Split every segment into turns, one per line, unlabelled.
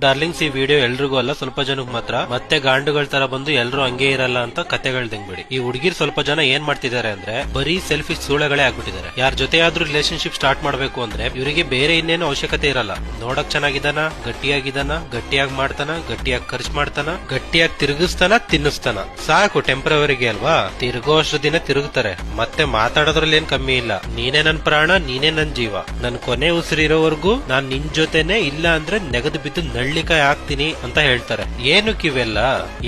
Darlings, ಈ video ಎಲ್ರಿಗೂ ಅಲ್ಲ, ಸ್ವಲ್ಪ ಜನಕ್ಕೆ ಮಾತ್ರ. ಮತ್ತೆ ಗಾಂಡುಗಳ ತರ ಬಂದು ಎಲ್ರು ಹಂಗೆ ಇರಲ್ಲ ಅಂತ ಕತೆಗಳ್ದಂಗ್ಬಿಡಿ. ಈ ಹುಡುಗಿರ್ ಸ್ವಲ್ಪ ಜನ ಏನ್ ಮಾಡ್ತಿದ್ದಾರೆ ಅಂದ್ರೆ ಬರೀ ಸೆಲ್ಫಿಶ್ ಸೂಳೆಗಳೇ ಆಗ್ಬಿಟ್ಟಿದ್ದಾರೆ. ಯಾರ ಜೊತೆ ಆದ್ರೂ ರಿಲೇಶನ್ಶಿಪ್ ಸ್ಟಾರ್ಟ್ ಮಾಡ್ಬೇಕು ಅಂದ್ರೆ ಇವರಿಗೆ ಬೇರೆ ಇನ್ನೇನು ಅವಶ್ಯಕತೆ ಇರಲ್ಲ. ನೋಡಕ್ ಚೆನ್ನಾಗಿದ್ದಾನ, ಗಟ್ಟಿಯಾಗಿದ್ದಾನ, ಗಟ್ಟಿಯಾಗಿ ಮಾಡ್ತಾನ, ಗಟ್ಟಿಯಾಗಿ ಖರ್ಚು ಮಾಡ್ತಾನ, ಗಟ್ಟಿಯಾಗಿ ತಿರುಗಿಸ್ತಾನ, ತಿನ್ನಿಸ್ತಾನ, ಸಾಕು. ಟೆಂಪರವರಿಗೆ ಅಲ್ವಾ, ತಿರುಗೋ ಅಷ್ಟು ದಿನ ತಿರುಗ್ತಾರೆ. ಮತ್ತೆ ಮಾತಾಡೋದ್ರಲ್ಲಿ ಏನ್ ಕಮ್ಮಿ ಇಲ್ಲ. ನೀನೇ ನನ್ ಪ್ರಾಣ, ನೀನೇ ನನ್ ಜೀವ, ನನ್ ಕೊನೆ ಉಸಿರಿರೋವರೆಗೂ ನಾನ್ ನಿನ್ ಜೊತೆನೆ, ಇಲ್ಲ ಅಂದ್ರೆ ನೆಗದು ಬಿದ್ದು ನಳ್ಳಿಕಾಯಿ ಹಾಕ್ತೀನಿ ಅಂತ ಹೇಳ್ತಾರೆ. ಏನು ಕಿವೆಲ್ಲ,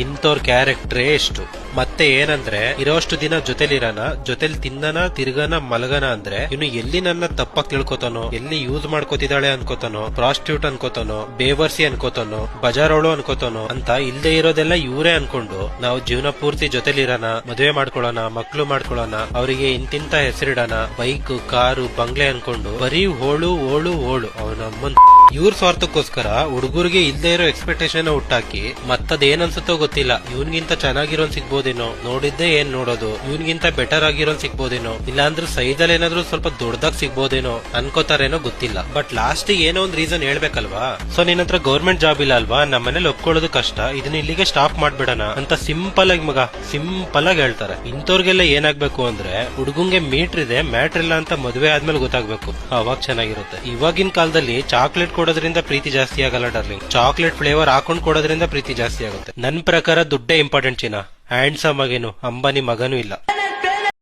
ಇಂಥವ್ರ ಕ್ಯಾರೆಕ್ಟ್ರೇ ಎಷ್ಟು. ಮತ್ತೆ ಏನಂದ್ರೆ ಇರೋಷ್ಟು ದಿನ ಜೊತೆಲಿರೋಣ, ಜೊತೆಲಿ ತಿನ್ನನ, ತಿರ್ಗನ, ಮಲಗನ ಅಂದ್ರೆ ಇನ್ನು ಎಲ್ಲಿ ನನ್ನ ತಪ್ಪಾಗಿ ತಿಳ್ಕೊತಾನೋ, ಎಲ್ಲಿ ಯೂಸ್ ಮಾಡ್ಕೋತಿದ್ದಾಳೆ ಅನ್ಕೋತಾನೋ, ಪ್ರಾಸ್ಟಿಟ್ಯೂಟ್ ಅನ್ಕೋತಾನೋ, ಬೇವರ್ಸಿ ಅನ್ಕೋತಾನೋ, ಬಜಾರೋಳು ಅನ್ಕೋತಾನೋ ಅಂತ ಇಲ್ದೇ ಇರೋದೆಲ್ಲ ಇವರೇ ಅನ್ಕೊಂಡು ನಾವು ಜೀವನ ಪೂರ್ತಿ ಜೊತೆಲಿರೋಣ, ಮದುವೆ ಮಾಡ್ಕೊಳ್ಳೋಣ, ಮಕ್ಳು ಮಾಡ್ಕೊಳ್ಳೋಣ, ಅವರಿಗೆ ಇಂತಿಂತ ಹೆಸರಿಡೋಣ, ಬೈಕ್, ಕಾರು, ಬಂಗ್ಲೆ ಅನ್ಕೊಂಡು ಬರೀ ಹೋಳು ಓಳು ಓಳು ಅವನಮ್ಮನ್. ಇವ್ರ ಸ್ವಾರ್ಥಕ್ಕೋಸ್ಕರ ಹುಡುಗರಿಗೆ ಇಲ್ದೇ ಇರೋ ಎಕ್ಸ್ಪೆಕ್ಟೇಷನ್ ಹುಟ್ಟಾಕಿ ಮತ್ತದೇನ್ ಅನ್ಸುತ್ತೋ ಗೊತ್ತಿಲ್ಲ. ಇವನ್ಗಿಂತ ಚೆನ್ನಾಗಿರೋನ್ ಸಿಗ್ಬೋದೇನೋ, ನೋಡಿದ್ದೆ ಏನ್ ನೋಡೋದು, ಇವನ್ಗಿಂತ ಬೆಟರ್ ಆಗಿರೋನ್ ಸಿಗ್ಬೋದೇನೋ, ಇಲ್ಲಾಂದ್ರೆ ಸೈಜಲ್ಲಿ ಏನಾದ್ರೂ ಸ್ವಲ್ಪ ದೊಡ್ಡದಾಗ್ ಸಿಗ್ಬೋದೇನೋ ಅನ್ಕೋತಾರೇನೋ ಗೊತ್ತಿಲ್ಲ. ಬಟ್ ಲಾಸ್ಟ್ ಏನೋ ಒಂದ್ ರೀಸನ್ ಹೇಳ್ಬೇಕಲ್ವಾ. ಸೊ ನಿನ್ನ ಹತ್ರ ಗೌರ್ಮೆಂಟ್ ಜಾಬ್ ಇಲ್ಲ ಅಲ್ವಾ, ನಮ್ಮನೇಲಿ ಒಪ್ಕೊಳ್ಳೋದು ಕಷ್ಟ, ಇದನ್ನ ಇಲ್ಲಿಗೆ ಸ್ಟಾಪ್ ಮಾಡ್ಬಿಡೋಣ ಅಂತ ಸಿಂಪಲ್ ಆಗಿ ಸಿಂಪಲ್ ಆಗಿ ಹೇಳ್ತಾರೆ. ಇಂಥವ್ರಿಗೆಲ್ಲ ಏನಾಗ್ಬೇಕು ಅಂದ್ರೆ ಹುಡುಗಂಗೆ ಮೀಟರ್ ಇದೆ, ಮ್ಯಾಟ್ರ್ ಇಲ್ಲ ಅಂತ ಮದುವೆ ಆದ್ಮೇಲೆ ಗೊತ್ತಾಗ್ಬೇಕು, ಅವಾಗ ಚೆನ್ನಾಗಿರುತ್ತೆ. ಇವಾಗಿನ ಕಾಲದಲ್ಲಿ ಚಾಕ್ಲೇಟ್ ಕೊಡೋದ್ರಿಂದ ಪ್ರೀತಿ ಜಾಸ್ತಿ ಆಗಲ್ಲ ಡಾರ್ಲಿಂಗ್, ಚಾಕ್ಲೇಟ್ ಫ್ಲೇವರ್ ಹಾಕೊಂಡ್ ಕೊಡೋದ್ರಿಂದ ಪ್ರೀತಿ ಜಾಸ್ತಿ ಆಗುತ್ತೆ. ನನ್ ಪ್ರಕಾರ ದುಡ್ಡೇ ಇಂಪಾರ್ಟೆಂಟ್ ಚಿನ್ನ. ಹ್ಯಾಂಡ್ಸಮ್ ಆಗೇನು ಅಂಬಾನಿ ಮಗನೂ ಇಲ್ಲ.